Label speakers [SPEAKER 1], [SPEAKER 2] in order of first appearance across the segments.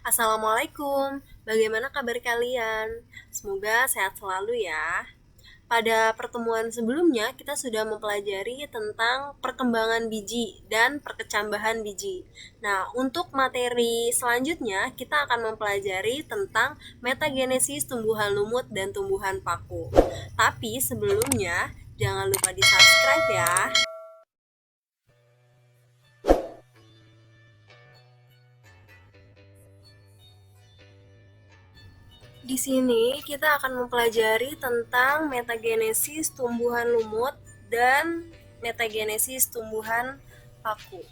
[SPEAKER 1] Assalamualaikum, bagaimana kabar kalian? Semoga sehat selalu ya. Pada pertemuan sebelumnya, kita sudah mempelajari tentang perkembangan biji dan perkecambahan biji. Nah, untuk materi selanjutnya, kita akan mempelajari tentang metagenesis tumbuhan lumut dan tumbuhan paku. Tapi sebelumnya, jangan lupa di-subscribe ya. Di sini kita akan mempelajari tentang metagenesis tumbuhan lumut dan metagenesis tumbuhan paku.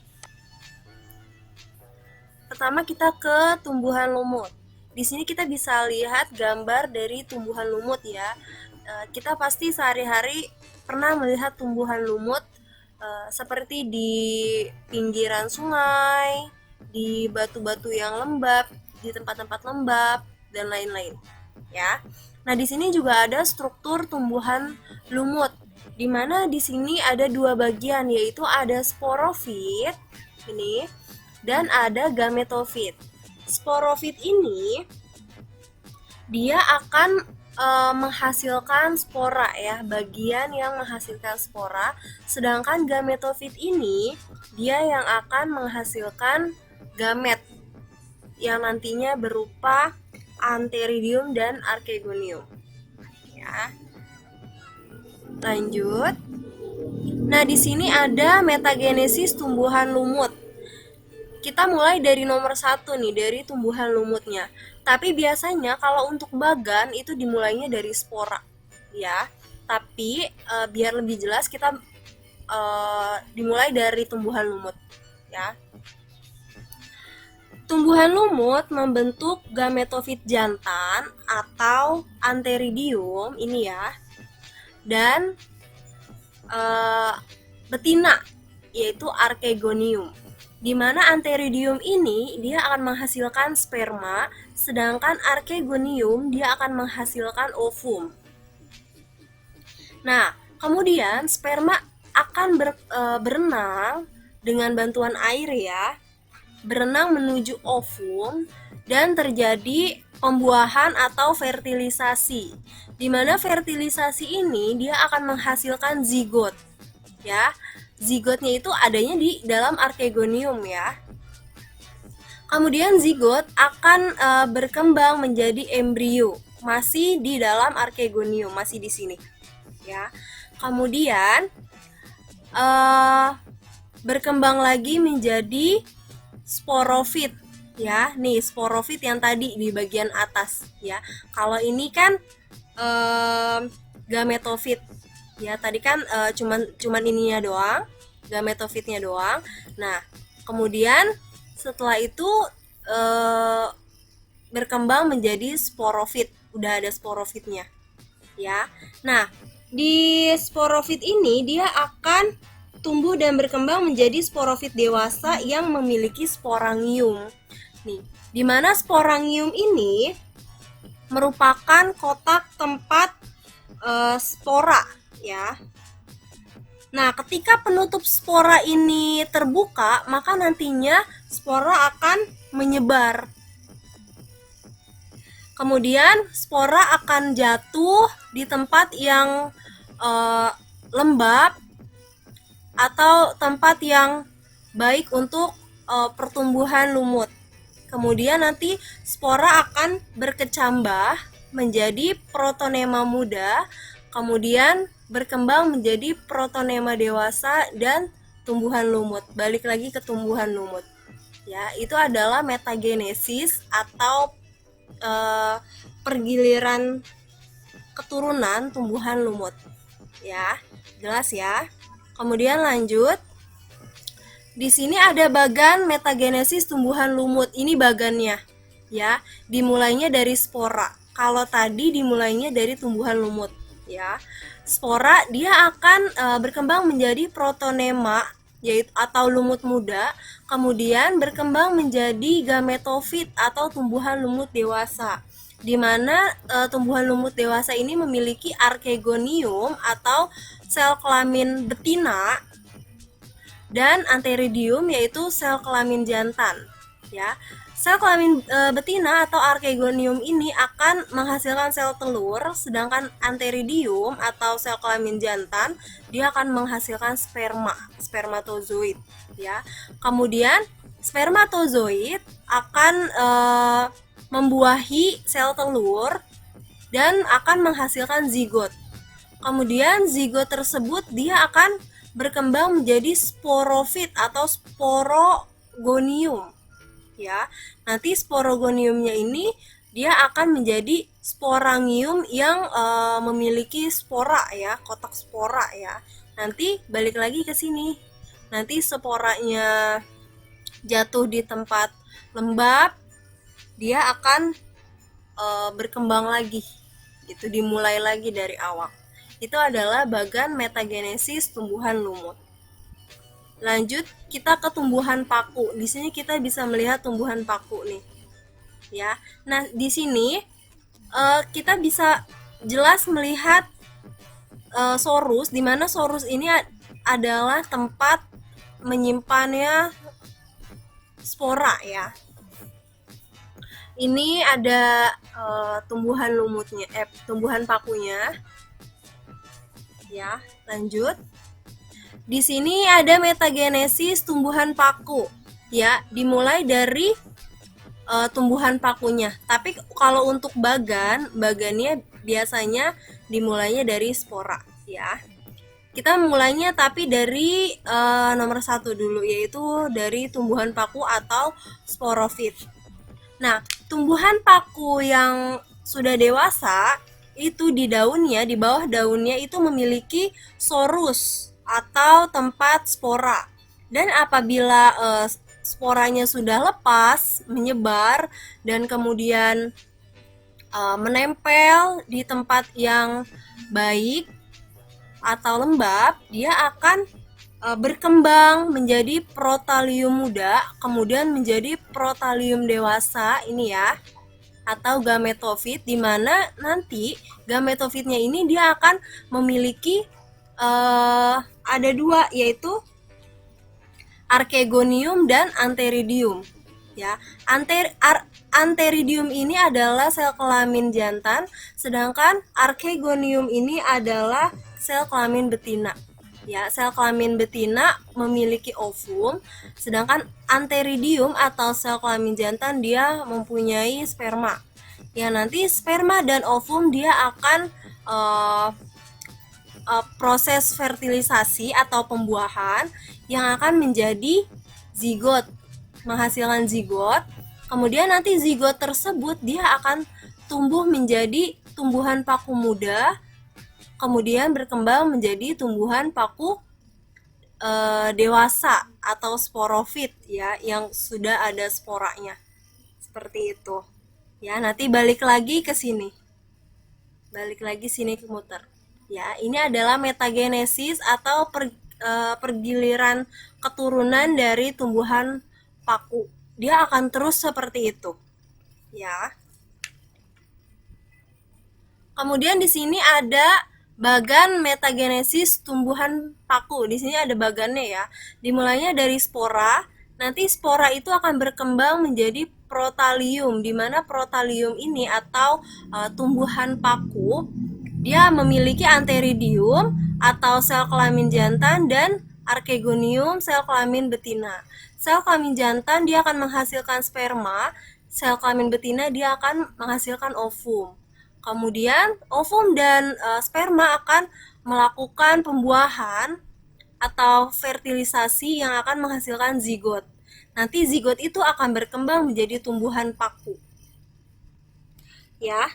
[SPEAKER 1] Pertama kita ke tumbuhan lumut. Di sini kita bisa lihat gambar dari tumbuhan lumut ya. Kita pasti sehari-hari pernah melihat tumbuhan lumut seperti di pinggiran sungai, di batu-batu yang lembab, di tempat-tempat lembab dan lain-lain. Ya. Nah, di sini juga ada struktur tumbuhan lumut, di mana di sini ada dua bagian, yaitu ada sporofit ini dan ada gametofit. Sporofit ini dia akan menghasilkan spora ya, bagian yang menghasilkan spora, sedangkan gametofit ini dia yang akan menghasilkan gamet yang nantinya berupa antheridium dan archegonium. Ya. Lanjut. Nah, di sini ada metagenesis tumbuhan lumut. Kita mulai dari nomor 1 nih, dari tumbuhan lumutnya. Tapi biasanya kalau untuk bagan itu dimulainya dari spora, ya. Tapi biar lebih jelas kita dimulai dari tumbuhan lumut, ya. Tumbuhan lumut membentuk gametofit jantan atau antheridium ini ya, dan betina yaitu archegonium. Di mana antheridium ini dia akan menghasilkan sperma, sedangkan archegonium dia akan menghasilkan ovum. Nah, kemudian sperma akan berenang dengan bantuan air ya, berenang menuju ovum dan terjadi pembuahan atau fertilisasi. Di mana fertilisasi ini dia akan menghasilkan zigot. Ya. Zigotnya itu adanya di dalam archegonium ya. Kemudian zigot akan berkembang menjadi embrio, masih di dalam archegonium, masih di sini. Ya. Kemudian berkembang lagi menjadi sporofit ya. Nih sporofit yang tadi di bagian atas ya. Kalau ini kan gametofit ya, tadi kan cuman ininya doang, gametofitnya doang. Nah, kemudian setelah itu berkembang menjadi sporofit, udah ada sporofitnya ya. Nah, di sporofit ini dia akan tumbuh dan berkembang menjadi sporofit dewasa yang memiliki sporangium. Nih, di mana sporangium ini merupakan kotak tempat spora ya. Nah, ketika penutup spora ini terbuka, maka nantinya spora akan menyebar. Kemudian spora akan jatuh di tempat yang lembab atau tempat yang baik untuk pertumbuhan lumut. Kemudian nanti spora akan berkecambah menjadi protonema muda, kemudian berkembang menjadi protonema dewasa dan tumbuhan lumut. Balik lagi ke tumbuhan lumut. Ya, itu adalah metagenesis atau pergiliran keturunan tumbuhan lumut. Ya, jelas ya. Kemudian lanjut. Di sini ada bagan metagenesis tumbuhan lumut. Ini bagannya. Ya, dimulainya dari spora. Kalau tadi dimulainya dari tumbuhan lumut, ya. Spora dia akan berkembang menjadi protonema yaitu atau lumut muda, kemudian berkembang menjadi gametofit atau tumbuhan lumut dewasa. Di mana tumbuhan lumut dewasa ini memiliki archegonium atau sel kelamin betina dan antheridium yaitu sel kelamin jantan ya. Sel kelamin betina atau archegonium ini akan menghasilkan sel telur, sedangkan antheridium atau sel kelamin jantan dia akan menghasilkan spermatozoid, ya. Kemudian spermatozoid akan membuahi sel telur dan akan menghasilkan zigot. Kemudian zigot tersebut dia akan berkembang menjadi sporofit atau sporogonium, ya. Nanti sporogoniumnya ini dia akan menjadi sporangium yang memiliki spora, ya, kotak spora, ya. Nanti balik lagi ke sini. Nanti sporanya jatuh di tempat lembab, dia akan berkembang lagi. Itu dimulai lagi dari awal. Itu adalah bagan metagenesis tumbuhan lumut. Lanjut kita ke tumbuhan paku. Di sini kita bisa melihat tumbuhan paku nih. Ya. Nah, di sini kita bisa jelas melihat sorus, di mana sorus ini adalah tempat menyimpannya spora, ya. Ini ada tumbuhan lumutnya, tumbuhan pakunya. Ya, lanjut. Di sini ada metagenesis tumbuhan paku, ya, dimulai dari tumbuhan pakunya. Tapi kalau untuk bagannya biasanya dimulainya dari spora, ya. Kita mulainya tapi dari nomor 1 dulu, yaitu dari tumbuhan paku atau sporofit. Nah, tumbuhan paku yang sudah dewasa itu di daunnya, di bawah daunnya itu memiliki sorus atau tempat spora. Dan apabila sporanya sudah lepas, menyebar dan kemudian menempel di tempat yang baik atau lembab, dia akan berkembang menjadi protalium muda, kemudian menjadi protalium dewasa ini, ya, atau gametofit, di mana nanti gametofitnya ini dia akan memiliki ada 2, yaitu archegonium dan antheridium, ya. Antheridium ini adalah sel kelamin jantan, sedangkan archegonium ini adalah sel kelamin betina. Ya, sel kelamin betina memiliki ovum, sedangkan antheridium atau sel kelamin jantan dia mempunyai sperma. Ya, nanti sperma dan ovum dia akan proses fertilisasi atau pembuahan yang akan menjadi zigot, menghasilkan zigot. Kemudian nanti zigot tersebut dia akan tumbuh menjadi tumbuhan paku muda, kemudian berkembang menjadi tumbuhan paku dewasa atau sporofit, ya, yang sudah ada sporanya. Seperti itu. Ya, nanti balik lagi ke sini. Balik lagi sini ke muter. Ya, ini adalah metagenesis atau pergiliran keturunan dari tumbuhan paku. Dia akan terus seperti itu. Ya. Kemudian di sini ada bagan metagenesis tumbuhan paku. Di sini ada bagannya, ya. Dimulainya dari spora. Nanti spora itu akan berkembang menjadi protalium, di mana protalium ini atau tumbuhan paku dia memiliki antheridium atau sel kelamin jantan dan archegonium sel kelamin betina. Sel kelamin jantan dia akan menghasilkan sperma, sel kelamin betina dia akan menghasilkan ovum. Kemudian ovum dan sperma akan melakukan pembuahan atau fertilisasi yang akan menghasilkan zigot. Nanti zigot itu akan berkembang menjadi tumbuhan paku. Ya,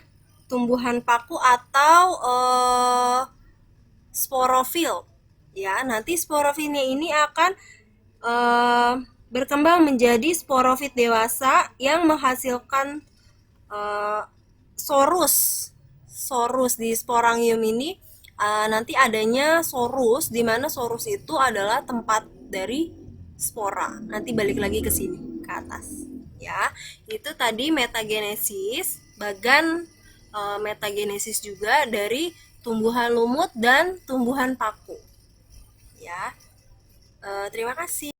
[SPEAKER 1] tumbuhan paku atau sporofil. Ya, nanti sporofilnya ini akan berkembang menjadi sporofit dewasa yang menghasilkan sorus di sporangium ini. Nanti adanya sorus, di mana sorus itu adalah tempat dari spora. Nanti balik lagi ke sini, ke atas. Ya, itu tadi metagenesis, bagan metagenesis juga dari tumbuhan lumut dan tumbuhan paku. Ya, terima kasih.